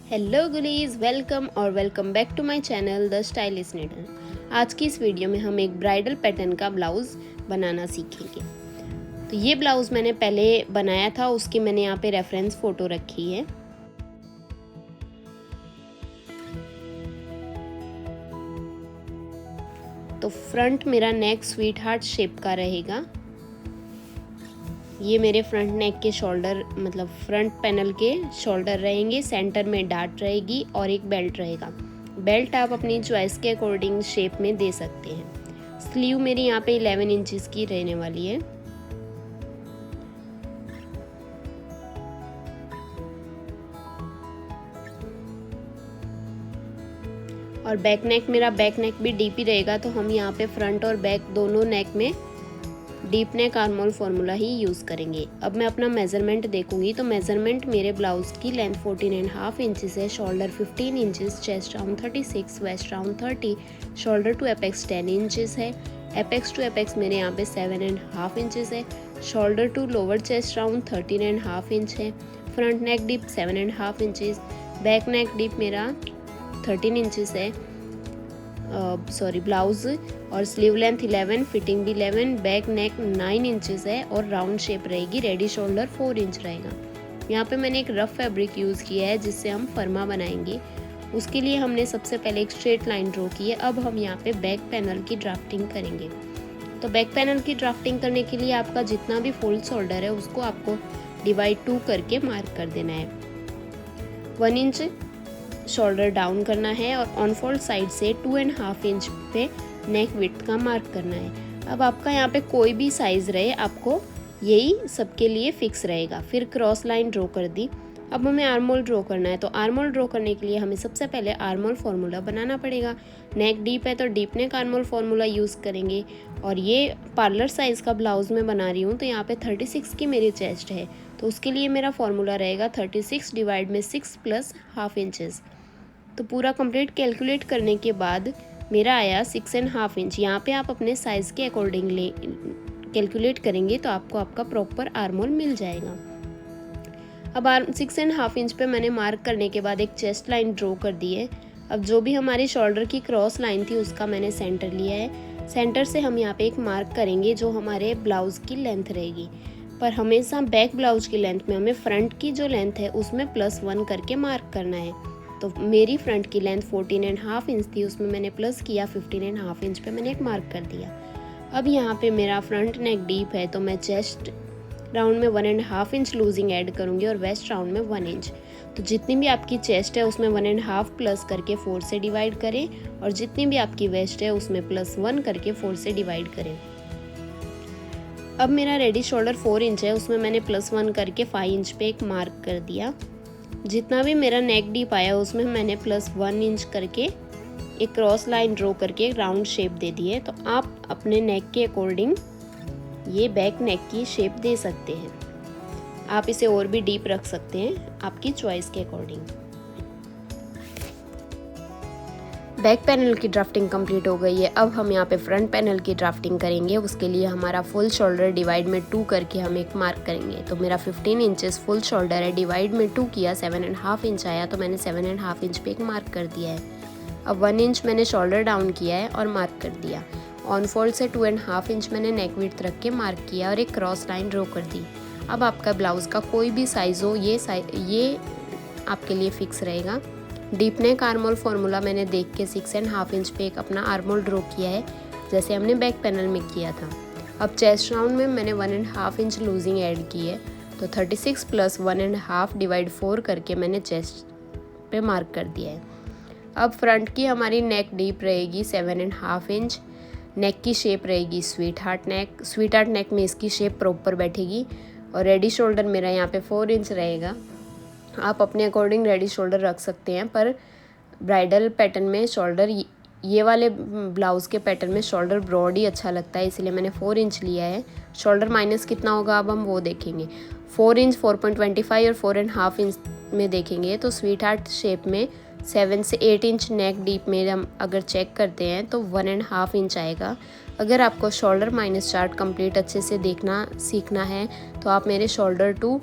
Hello गुलीज, welcome और welcome back to my channel the stylish needle. आज की इस वीडियो में हम एक ब्राइडल पैटर्न का ब्लाउज़ बनाना सीखेंगे। तो ये ब्लाउज़ मैंने पहले बनाया था, उसकी मैंने यहाँ पे रेफरेंस फ़ोटो रखी है। तो फ्रंट मेरा नेक स्वीट हार्ट शेप का रहेगा। ये मेरे फ्रंट नेक के शोल्डर मतलब फ्रंट पैनल के शोल्डर रहेंगे। सेंटर में डार्ट रहेगी और एक बेल्ट रहेगा। बेल्ट आप अपनी चॉइस के अकॉर्डिंग शेप में दे सकते हैं। स्लीव मेरी यहाँ पे 11 इंचेस की रहने वाली है। और बैक नेक मेरा बैक नेक भी डीप ही रहेगा, तो हम यहाँ पे फ्रंट और बैक दोनों नेक में डीप नेक आर्मोल फार्मूला ही यूज़ करेंगे। अब मैं अपना मेज़रमेंट देखूंगी तो मेज़रमेंट मेरे ब्लाउज़ की लेंथ 14.5 इंचेस है, shoulder 15 inches, chest round 36, waist round 30, shoulder to apex 10 inches है, एपेक्स टू एपेक्स मेरे यहाँ पे 7.5 इंचेस है, shoulder to lower chest round 13.5 inch है, front neck deep 7.5 inches, back neck deep मेरा 13 इंचेस है ब्लाउज़, और स्लीव लेंथ 11, फिटिंग भी 11, बैक नेक 9 इंचेस है और राउंड शेप रहेगी। रेडी शोल्डर 4 इंच रहेगा। यहाँ पे मैंने एक रफ फैब्रिक यूज़ किया है जिससे हम फर्मा बनाएंगे। उसके लिए हमने सबसे पहले एक स्ट्रेट लाइन ड्रॉ की है। अब हम यहाँ पे बैक पैनल की ड्राफ्टिंग करेंगे। तो बैक पैनल की ड्राफ्टिंग करने के लिए आपका जितना भी फुल शोल्डर है उसको आपको डिवाइड 2 करके मार्क कर देना है। 1 इंच शोल्डर डाउन करना है और ऑन फोल्ड साइड से 2.5 इंच पे नेक विड्थ का मार्क करना है। अब आपका यहाँ पे कोई भी साइज़ रहे, आपको यही सबके लिए फिक्स रहेगा। फिर क्रॉस लाइन ड्रॉ कर दी। अब हमें आर्मोल ड्रॉ करना है। तो आर्मोल ड्रॉ करने के लिए हमें सबसे पहले आर्मोल फार्मूला बनाना पड़ेगा। नेक डीप है तो डीप नेक आर्मोल फार्मूला यूज़ करेंगे। और ये पार्लर साइज़ का ब्लाउज़ मैं बना रही हूँ, तो यहाँ पे 36 की मेरी चेस्ट है, तो उसके लिए मेरा फार्मूला रहेगा 36 डिवाइड में 6 प्लस हाफ इंचेस। तो पूरा कंप्लीट कैलकुलेट करने के बाद मेरा आया 6.5 इंच। यहाँ पे आप अपने साइज़ के अकॉर्डिंग कैलकुलेट करेंगे तो आपको आपका प्रॉपर आर्मोल मिल जाएगा। अब 6.5 इंच पे मैंने मार्क करने के बाद एक चेस्ट लाइन ड्रॉ कर दी है। अब जो भी हमारी शोल्डर की क्रॉस लाइन थी उसका मैंने सेंटर लिया है। सेंटर से हम यहाँ पे एक मार्क करेंगे जो हमारे ब्लाउज़ की लेंथ रहेगी। पर हमेशा बैक ब्लाउज की लेंथ में हमें फ्रंट की जो लेंथ है उसमें +1 करके मार्क करना है। तो मेरी फ्रंट की लेंथ 14.5 इंच थी, उसमें मैंने प्लस किया 15.5 इंच पे मैंने एक मार्क कर दिया। अब यहाँ पे मेरा फ्रंट नेक डीप है तो मैं चेस्ट राउंड में 1.5 इंच लूजिंग ऐड करूँगी और वेस्ट राउंड में 1 इंच। तो जितनी भी आपकी चेस्ट है उसमें 1.5 प्लस करके 4 से डिवाइड करें, और जितनी भी आपकी वेस्ट है उसमें +1 करके 4 से डिवाइड करें। अब मेरा रेडी शोल्डर 4 इंच है, उसमें मैंने +1 करके 5 इंच पे एक मार्क कर दिया। जितना भी मेरा नेक डीप आया उसमें मैंने +1 इंच करके एक क्रॉस लाइन ड्रॉ करके राउंड शेप दे दी है। तो आप अपने नेक के अकॉर्डिंग ये बैक नेक की शेप दे सकते हैं। आप इसे और भी डीप रख सकते हैं आपकी चॉइस के अकॉर्डिंग। बैक पैनल की ड्राफ्टिंग कंप्लीट हो गई है। अब हम यहाँ पे फ्रंट पैनल की ड्राफ्टिंग करेंगे। उसके लिए हमारा फुल शोल्डर डिवाइड में 2 करके हम एक मार्क करेंगे। तो मेरा 15 इंचेस फुल शोल्डर है, डिवाइड में 2 किया 7.5 इंच आया, तो मैंने 7.5 इंच पे एक मार्क कर दिया है। अब 1 इंच मैंने शोल्डर डाउन किया है और मार्क कर दिया। ऑन फोल्ड से 2.5 इंच मैंने नेक विड्थ रख के मार्क किया और एक क्रॉस लाइन ड्रॉ कर दी। अब आपका ब्लाउज़ का कोई भी साइज़ हो, ये आपके लिए फिक्स रहेगा। डीप नेक आर्मोल फार्मूला मैंने देख के 6.5 इंच पे एक अपना आर्मोल ड्रॉ किया है, जैसे हमने बैक पैनल में किया था। अब चेस्ट राउंड में मैंने 1.5 इंच लूजिंग ऐड की है, तो 36 प्लस 1.5 डिवाइड 4 करके मैंने चेस्ट पे मार्क कर दिया है। अब फ्रंट की हमारी नेक डीप रहेगी 7.5 इंच। नेक की शेप रहेगी स्वीट हार्ट नेक। स्वीट हार्ट नेक में इसकी शेप प्रॉपर बैठेगी। और रेडी शोल्डर मेरा यहाँ पे 4 इंच रहेगा। आप अपने अकॉर्डिंग रेडी शोल्डर रख सकते हैं, पर ब्राइडल पैटर्न में शोल्डर, ये वाले ब्लाउज़ के पैटर्न में शोल्डर ब्रॉड ही अच्छा लगता है, इसलिए मैंने 4 इंच लिया है। शोल्डर माइनस कितना होगा अब हम वो देखेंगे। 4 इंच 4.25 और 4.5 इंच में देखेंगे तो स्वीट हार्ट शेप में 7 से 8 इंच नेक डीप में हम अगर चेक करते हैं तो 1.5 इंच आएगा। अगर आपको शोल्डर माइनस चार्ट कंप्लीट अच्छे से देखना सीखना है तो आप मेरे शोल्डर टू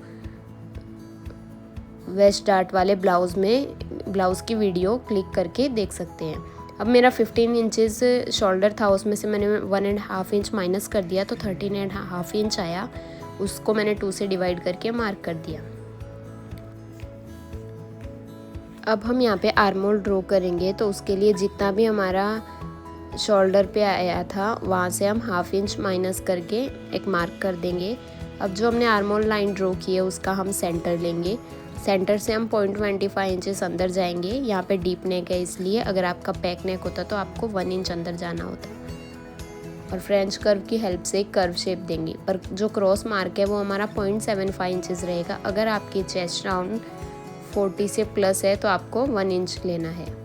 वेस्ट डार्ट वाले ब्लाउज़ में ब्लाउज़ की वीडियो क्लिक करके देख सकते हैं। अब मेरा 15 इंचेस शोल्डर था, उसमें से मैंने 1.5 इंच माइनस कर दिया तो 13.5 इंच आया। उसको मैंने 2 से डिवाइड करके मार्क कर दिया। अब हम यहाँ पे आर्म होल ड्रॉ करेंगे, तो उसके लिए जितना भी हमारा शोल्डर पे आया था वहाँ से हम 1/2 इंच माइनस करके एक मार्क कर देंगे। अब जो हमने आर्म होल लाइन ड्रॉ की है उसका हम सेंटर लेंगे। सेंटर से हम 0.25 इंचेस अंदर जाएंगे। यहाँ पे डीप नेक है, इसलिए अगर आपका पैक नेक होता तो आपको 1 इंच अंदर जाना होता। और फ्रेंच कर्व की हेल्प से कर्व शेप देंगे, पर जो क्रॉस मार्क है वो हमारा 0.75 इंचेस रहेगा। अगर आपकी चेस्ट राउंड 40 से प्लस है तो आपको 1 इंच लेना है।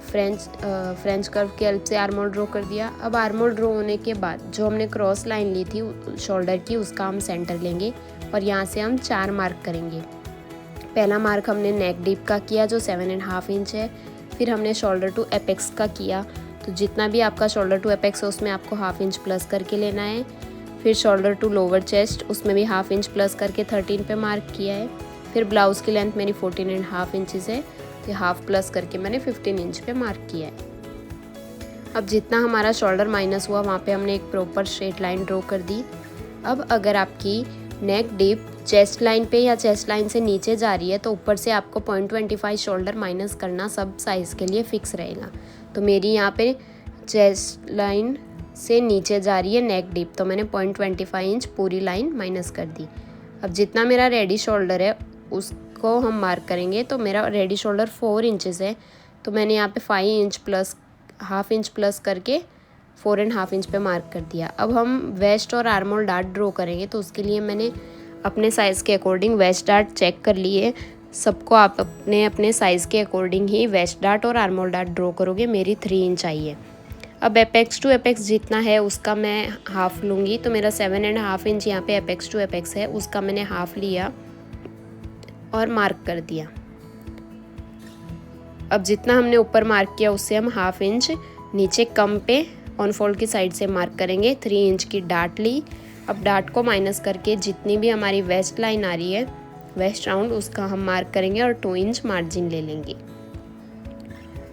फ्रेंच कर्व की हेल्प से आर्म होल ड्रॉ कर दिया। अब आर्म होल ड्रॉ होने के बाद जो हमने क्रॉस लाइन ली थी शोल्डर की, उसका हम सेंटर लेंगे और यहाँ से हम 4 मार्क करेंगे। पहला मार्क हमने नेक डीप का किया जो 7.5 इंच है। फिर हमने शोल्डर टू एपेक्स का किया, तो जितना भी आपका शोल्डर टू एपेक्स है उसमें आपको 1/2 इंच प्लस करके लेना है। फिर शोल्डर टू लोअर चेस्ट, उसमें भी 1/2 इंच प्लस करके 13 पे मार्क किया है। फिर ब्लाउज़ की लेंथ मेरी 14.5 इंचेस है, तो 1/2 प्लस करके मैंने 15 इंच पे मार्क किया है। अब जितना हमारा शोल्डर माइनस हुआ वहाँ पे हमने एक प्रॉपर स्ट्रेट लाइन ड्रॉ कर दी। अब अगर आपकी नेक डीप चेस्ट लाइन पे या चेस्ट लाइन से नीचे जा रही है तो ऊपर से आपको 0.25 शोल्डर माइनस करना सब साइज़ के लिए फ़िक्स रहेगा। तो मेरी यहाँ पे चेस्ट लाइन से नीचे जा रही है नेक डीप, तो मैंने 0.25 इंच पूरी लाइन माइनस कर दी। अब जितना मेरा रेडी शोल्डर है उसको हम मार्क करेंगे। तो मेरा रेडी शोल्डर 4 इंचेस है, तो मैंने यहाँ पे 5 इंच प्लस 1/2 इंच प्लस करके 4.5 इंच पे मार्क कर दिया। अब हम वेस्ट और आर्म होल डार्ट ड्रॉ करेंगे, तो उसके लिए मैंने अपने साइज़ के अकॉर्डिंग वेस्ट डार्ट चेक कर लिए। सबको आप अपने अपने साइज़ के अकॉर्डिंग ही वेस्ट डार्ट और आर्म होल डार्ट ड्रॉ करोगे। मेरी 3 इंच आई है। अब एपेक्स टू एपेक्स जितना है उसका मैं हाफ़ लूँगी, तो मेरा 7.5 इंच यहाँ पे एपेक्स टू एपेक्स है, उसका मैंने हाफ़ लिया और मार्क कर दिया। अब जितना हमने ऊपर मार्क किया उससे हम 1/2 इंच नीचे कम पे ऑन फोल्ड की साइड से मार्क करेंगे। 3 इंच की डार्ट ली। अब डार्ट को माइनस करके जितनी भी हमारी वेस्ट लाइन आ रही है वेस्ट राउंड, उसका हम मार्क करेंगे और 2 इंच मार्जिन ले लेंगे।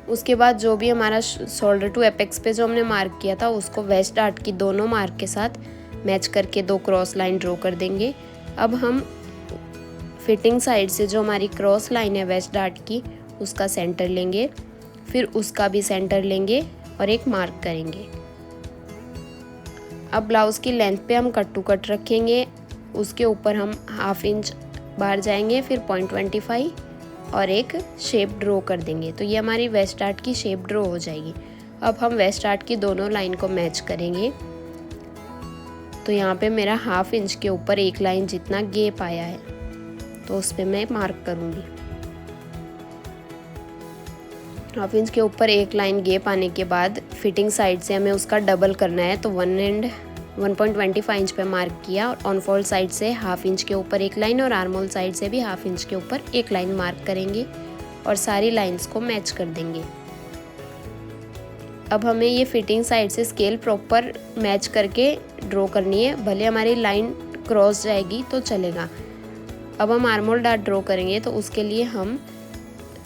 उसके बाद जो भी हमारा शोल्डर टू एपेक्स पे जो हमने मार्क किया था उसको वेस्ट डार्ट की दोनों मार्क के साथ मैच करके 2 क्रॉस लाइन ड्रॉ कर देंगे। अब हम फिटिंग साइड से जो हमारी क्रॉस लाइन है वेस्ट डार्ट की उसका सेंटर लेंगे, फिर उसका भी सेंटर लेंगे और एक मार्क करेंगे। अब ब्लाउज़ की लेंथ पे हम कट टू कट रखेंगे, उसके ऊपर हम 1/2 इंच बाहर जाएंगे, फिर 0.25 और एक शेप ड्रॉ कर देंगे। तो ये हमारी वेस्ट डार्ट की शेप ड्रॉ हो जाएगी। अब हम वेस्ट डार्ट की दोनों लाइन को मैच करेंगे। तो यहाँ पे मेरा 1/2 इंच के ऊपर एक लाइन जितना गैप आया है तो उस पर मैं मार्क करूँगी। 1/2 इंच के ऊपर एक लाइन गैप आने के बाद फिटिंग साइड से हमें उसका डबल करना है, तो 1.25 इंच पे मार्क किया और ऑन फोल्ड साइड से 1/2 इंच के ऊपर एक लाइन और आर्म होल साइड से भी 1/2 इंच के ऊपर एक लाइन मार्क करेंगे और सारी लाइंस को मैच कर देंगे। अब हमें ये फिटिंग साइड से स्केल प्रॉपर मैच करके ड्रॉ करनी है, भले हमारी लाइन क्रॉस जाएगी तो चलेगा। अब हम आर्म होल डार्ट ड्रॉ करेंगे, तो उसके लिए हम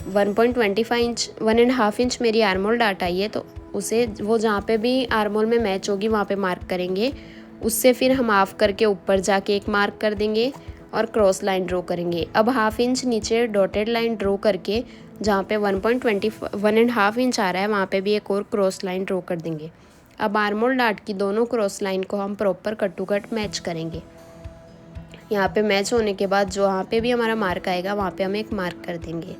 1.25 इंच 1.5 इंच मेरी आर्म होल डार्ट आई है, तो उसे वो जहाँ पे भी आर्म होल में मैच होगी वहाँ पे मार्क करेंगे। उससे फिर हम हाफ करके ऊपर जाके एक मार्क कर देंगे और क्रॉस लाइन ड्रॉ करेंगे। अब 1/2 इंच नीचे डॉटेड लाइन ड्रॉ करके जहाँ पे 1.5 इंच आ रहा है वहाँ पे भी एक और क्रॉस लाइन ड्रॉ कर देंगे। अब आर्म होल डार्ट की दोनों क्रॉस लाइन को हम proper cut to cut match करेंगे। यहाँ पे मैच होने के बाद जो वहाँ पे भी हमारा मार्क आएगा वहाँ पे हम एक मार्क कर देंगे।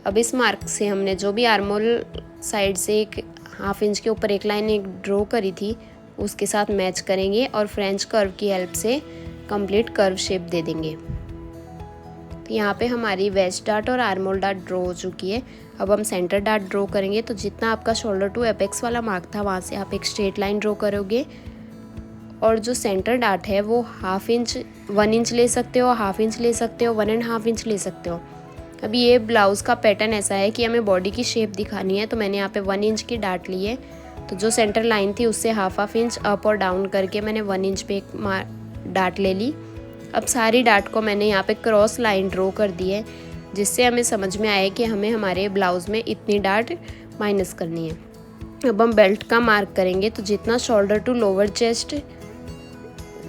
अब इस मार्क से हमने जो भी आर्म होल साइड से एक 1/2 इंच के ऊपर एक लाइन एक ड्रॉ करी थी उसके साथ मैच करेंगे और फ्रेंच कर्व की हेल्प से कंप्लीट कर्व शेप दे देंगे। तो यहाँ पे हमारी वेस्ट डार्ट और आर्म होल डार्ट ड्रॉ हो चुकी है। अब हम सेंटर डार्ट ड्रॉ करेंगे, तो जितना आपका शोल्डर टू एपेक्स वाला मार्क था वहाँ से आप एक स्ट्रेट लाइन ड्रॉ करोगे और जो सेंटर डार्ट है वो 1/2 इंच 1 इंच ले सकते हो, 1/2 इंच ले सकते हो, 1.5 इंच ले सकते हो। अभी ये ब्लाउज़ का पैटर्न ऐसा है कि हमें बॉडी की शेप दिखानी है, तो मैंने यहाँ पे 1 इंच की डार्ट ली है। तो जो सेंटर लाइन थी उससे 1/2 इंच अप और डाउन करके मैंने 1 इंच पे एक डार्ट ले ली। अब सारी डाट को मैंने यहाँ पे क्रॉस लाइन ड्रॉ कर दी है, जिससे हमें समझ में आए कि हमें हमारे ब्लाउज़ में इतनी डाट माइनस करनी है। अब हम बेल्ट का मार्क करेंगे, तो जितना शोल्डर टू लोअर चेस्ट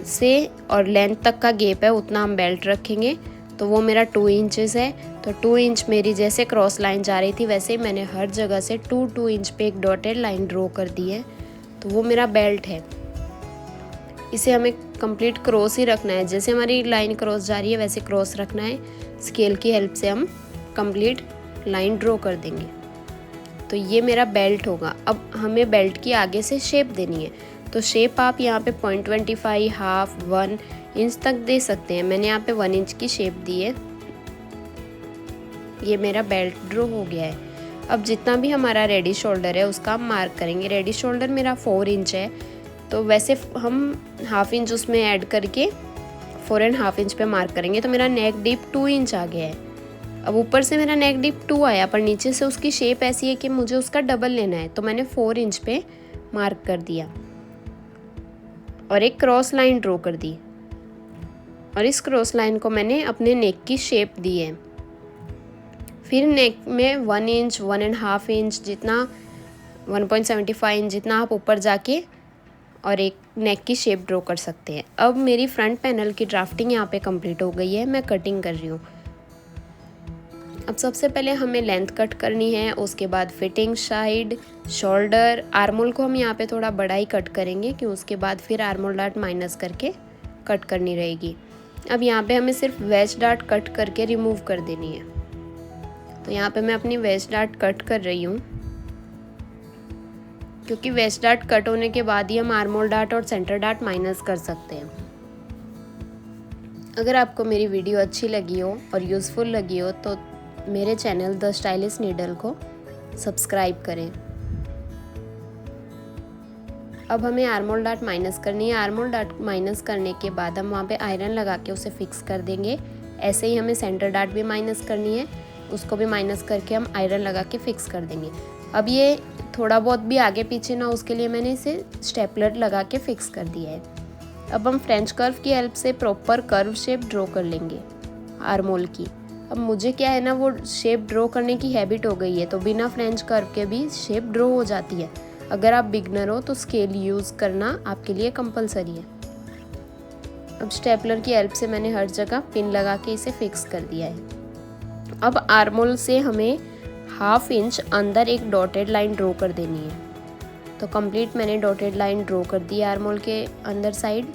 से और लेंथ तक का गैप है उतना हम बेल्ट रखेंगे। तो वो मेरा 2 इंचेस है। तो 2 इंच मेरी जैसे क्रॉस लाइन जा रही थी वैसे ही मैंने हर जगह से 2 इंच पे एक डॉटेड लाइन ड्रॉ कर दी है। तो वो मेरा बेल्ट है। इसे हमें कंप्लीट क्रॉस ही रखना है, जैसे हमारी लाइन क्रॉस जा रही है वैसे क्रॉस रखना है। स्केल की हेल्प से हम कंप्लीट लाइन ड्रॉ कर देंगे। तो ये मेरा बेल्ट होगा। अब हमें बेल्ट की आगे से शेप देनी है, तो शेप आप यहाँ पे 0.25, हाफ, 1 इंच तक दे सकते हैं। मैंने यहाँ पे 1 इंच की शेप दी है। ये मेरा बेल्ट ड्रॉ हो गया है। अब जितना भी हमारा रेडी शोल्डर है उसका हम मार्क करेंगे। रेडी शोल्डर मेरा 4 इंच है, तो वैसे हम हाफ इंच उसमें ऐड करके 4.5 इंच पे मार्क करेंगे। तो मेरा नेक डीप 2 इंच आ गया है। अब ऊपर से मेरा नेक डीप 2 आया, पर नीचे से उसकी शेप ऐसी है कि मुझे उसका डबल लेना है, तो मैंने 4 इंच पे मार्क कर दिया और एक क्रॉस लाइन ड्रॉ कर दी। और इस क्रॉस लाइन को मैंने अपने नेक की शेप दी है। फिर नेक में 1 इंच, 1.5 इंच जितना, 1.75 इंच जितना आप ऊपर जाके और एक नेक की शेप ड्रॉ कर सकते हैं। अब मेरी फ्रंट पैनल की ड्राफ्टिंग यहाँ पे कंप्लीट हो गई है। मैं कटिंग कर रही हूँ। अब सबसे पहले हमें लेंथ कट करनी है, उसके बाद फिटिंग, साइड, शोल्डर, आर्मोल को हम यहाँ पे थोड़ा बड़ा ही कट करेंगे क्यों उसके बाद फिर आर्मोल डार्ट माइनस करके कट करनी रहेगी। अब यहाँ पे हमें सिर्फ वेस्ट डार्ट कट करके रिमूव कर देनी है। तो यहाँ पे मैं अपनी वेस्ट डार्ट कट कर रही हूँ, क्योंकि वेस्ट डार्ट कट होने के बाद ही हम आर्मोल डार्ट और सेंटर डार्ट माइनस कर सकते हैं। अगर आपको मेरी वीडियो अच्छी लगी हो और यूज़फुल लगी हो तो मेरे चैनल द स्टाइलिश नीडल को सब्सक्राइब करें। अब हमें आर्मोल डार्ट माइनस करनी है। आर्मोल डार्ट माइनस करने के बाद हम वहाँ पे आयरन लगा के उसे फिक्स कर देंगे। ऐसे ही हमें सेंटर डार्ट भी माइनस करनी है, उसको भी माइनस करके हम आयरन लगा के फिक्स कर देंगे। अब ये थोड़ा बहुत भी आगे पीछे ना, उसके लिए मैंने इसे स्टेपलर लगा के फिक्स कर दिया है। अब हम फ्रेंच कर्व की हेल्प से प्रॉपर कर्व शेप ड्रॉ कर लेंगे आर्मोल की। अब मुझे क्या है ना, वो शेप ड्रॉ करने की हैबिट हो गई है, तो बिना फ्रेंच कर्व के भी शेप ड्रॉ हो जाती है। अगर आप बिगनर हो तो स्केल यूज़ करना आपके लिए कंपलसरी है। अब स्टेपलर की हेल्प से मैंने हर जगह पिन लगा के इसे फिक्स कर दिया है। अब आर्मोल से हमें 1/2 इंच अंदर एक डॉटेड लाइन ड्रॉ कर देनी है। तो कंप्लीट मैंने डॉटेड लाइन ड्रॉ कर दी आर्मोल के अंदर साइड।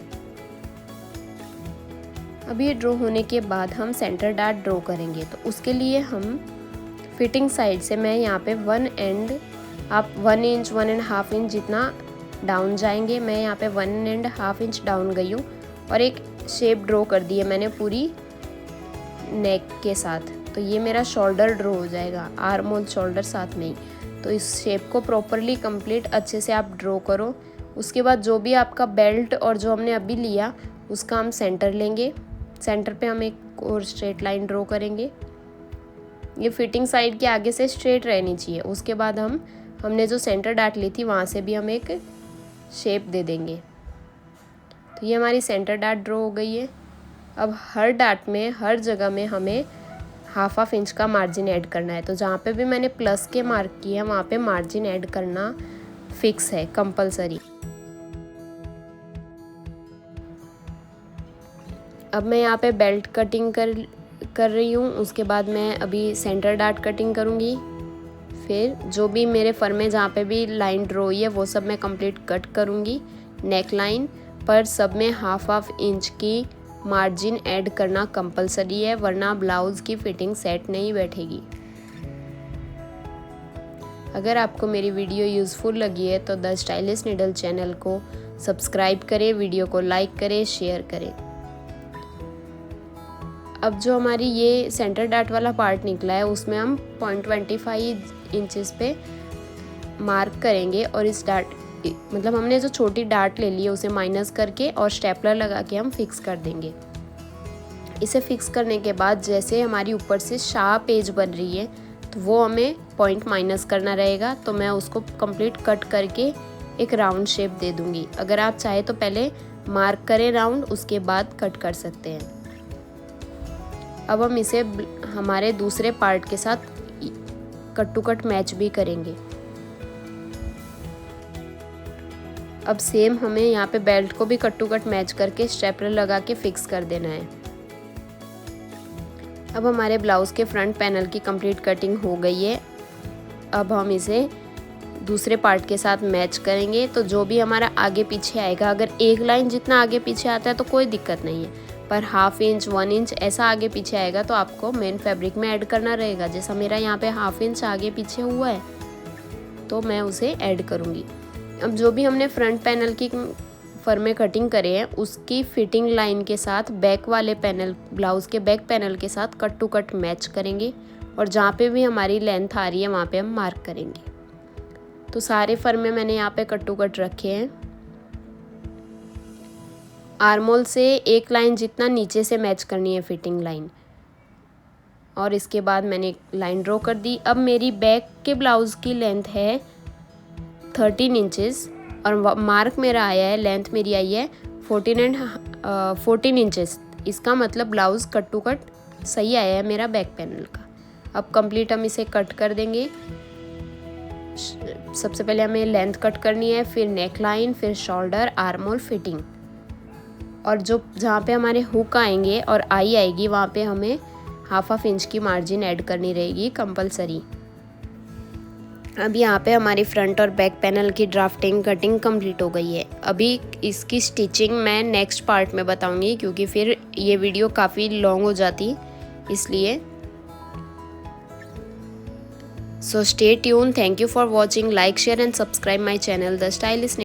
अब ये ड्रॉ होने के बाद हम सेंटर डार्ट ड्रॉ करेंगे। तो उसके लिए हम फिटिंग साइड से मैं यहाँ पे 1 एंड आप 1 इंच, 1.5 इंच जितना डाउन जाएंगे। मैं यहाँ पे 1.5 इंच डाउन गई हूँ और एक शेप ड्रॉ कर दी है मैंने पूरी नेक के साथ। तो ये मेरा शोल्डर ड्रॉ हो जाएगा, आर्मोल शोल्डर साथ में ही। तो इस शेप को प्रॉपरली कंप्लीट अच्छे से आप ड्रॉ करो। उसके बाद जो भी आपका बेल्ट और जो हमने अभी लिया उसका हम सेंटर लेंगे। सेंटर पे हम एक और स्ट्रेट लाइन ड्रॉ करेंगे। ये फिटिंग साइड के आगे से स्ट्रेट रहनी चाहिए। उसके बाद हमने जो सेंटर डार्ट ली थी वहाँ से भी हम एक शेप दे देंगे। तो ये हमारी सेंटर डार्ट ड्रॉ हो गई है। अब हर डार्ट में, हर जगह में हमें 1/2 इंच का मार्जिन ऐड करना है। तो जहाँ पे भी मैंने प्लस के मार्क किए हैं वहाँ पे मार्जिन ऐड करना फिक्स है, कंपलसरी। अब मैं यहाँ पे बेल्ट कटिंग कर रही हूँ। उसके बाद मैं अभी सेंटर डार्ट कटिंग करूँगी। फिर जो भी मेरे फर में जहाँ पे भी लाइन ड्रॉ हुई है वो सब मैं कंप्लीट कट करूँगी। नेक लाइन पर सब में 1/2 इंच की मार्जिन ऐड करना कंपलसरी है, वरना ब्लाउज़ की फिटिंग सेट नहीं बैठेगी। अगर आपको मेरी वीडियो यूज़फुल लगी है तो द स्टाइलिश नीडल चैनल को सब्सक्राइब करें, वीडियो को लाइक करें, शेयर करें। अब जो हमारी ये सेंटर डार्ट वाला पार्ट निकला है उसमें हम 0.25 इंचेस पे मार्क करेंगे और इस डार्ट मतलब हमने जो छोटी डार्ट ले ली है उसे माइनस करके और स्टेपलर लगा के हम फिक्स कर देंगे। इसे फिक्स करने के बाद जैसे हमारी ऊपर से शार्प एज बन रही है तो वो हमें पॉइंट माइनस करना रहेगा। तो मैं उसको कंप्लीट कट करके एक राउंड शेप दे दूँगी। अगर आप चाहे तो पहले मार्क करें राउंड, उसके बाद कट कर सकते हैं। अब हम इसे हमारे दूसरे पार्ट के साथ कट टू कट मैच भी करेंगे। अब सेम हमें यहाँ पे बेल्ट को भी कट टू कट मैच करके स्टेपलर लगा के फिक्स कर देना है। अब हमारे ब्लाउज़ के फ्रंट पैनल की कंप्लीट कटिंग हो गई है। अब हम इसे दूसरे पार्ट के साथ मैच करेंगे। तो जो भी हमारा आगे पीछे आएगा, अगर एक लाइन जितना आगे पीछे आता है तो कोई दिक्कत नहीं है, पर हाफ इंच 1 इंच ऐसा आगे पीछे आएगा तो आपको मेन फैब्रिक में ऐड करना रहेगा। जैसा मेरा यहाँ पे हाफ इंच आगे पीछे हुआ है तो मैं उसे ऐड करूँगी। अब जो भी हमने फ्रंट पैनल की फर्मे कटिंग करे हैं उसकी फिटिंग लाइन के साथ बैक वाले पैनल, ब्लाउज़ के बैक पैनल के साथ कट टू कट मैच करेंगे और जहाँ पे भी हमारी लेंथ आ रही है वहाँ पे हम मार्क करेंगे। तो सारे फर्मे मैंने यहाँ पे कट टू कट रखे हैं। आर्मोल से एक लाइन जितना नीचे से मैच करनी है फिटिंग लाइन, और इसके बाद मैंने एक लाइन ड्रॉ कर दी। अब मेरी बैक के ब्लाउज़ की लेंथ है 13 इंचेस और मार्क मेरा आया है, लेंथ मेरी आई है 14 इंचेस। इसका मतलब ब्लाउज़ कट टू कट सही आया है मेरा बैक पैनल का। अब कंप्लीट हम इसे कट कर देंगे। सबसे पहले हमें लेंथ कट करनी है, फिर नेक लाइन, फिर शोल्डर, आर्मोल, फिटिंग, और जो जहाँ पे हमारे हुक आएंगे और आई आएगी वहाँ पे हमें हाफ इंच की मार्जिन ऐड करनी रहेगी कंपलसरी। अब यहाँ पे हमारी फ्रंट और बैक पैनल की ड्राफ्टिंग कटिंग कंप्लीट हो गई है। अभी इसकी स्टिचिंग मैं नेक्स्ट पार्ट में बताऊंगी क्योंकि फिर ये वीडियो काफ़ी लॉन्ग हो जाती, इसलिए। So stay tuned. Thank you for watching. Like, share and subscribe my channel, The Stylist.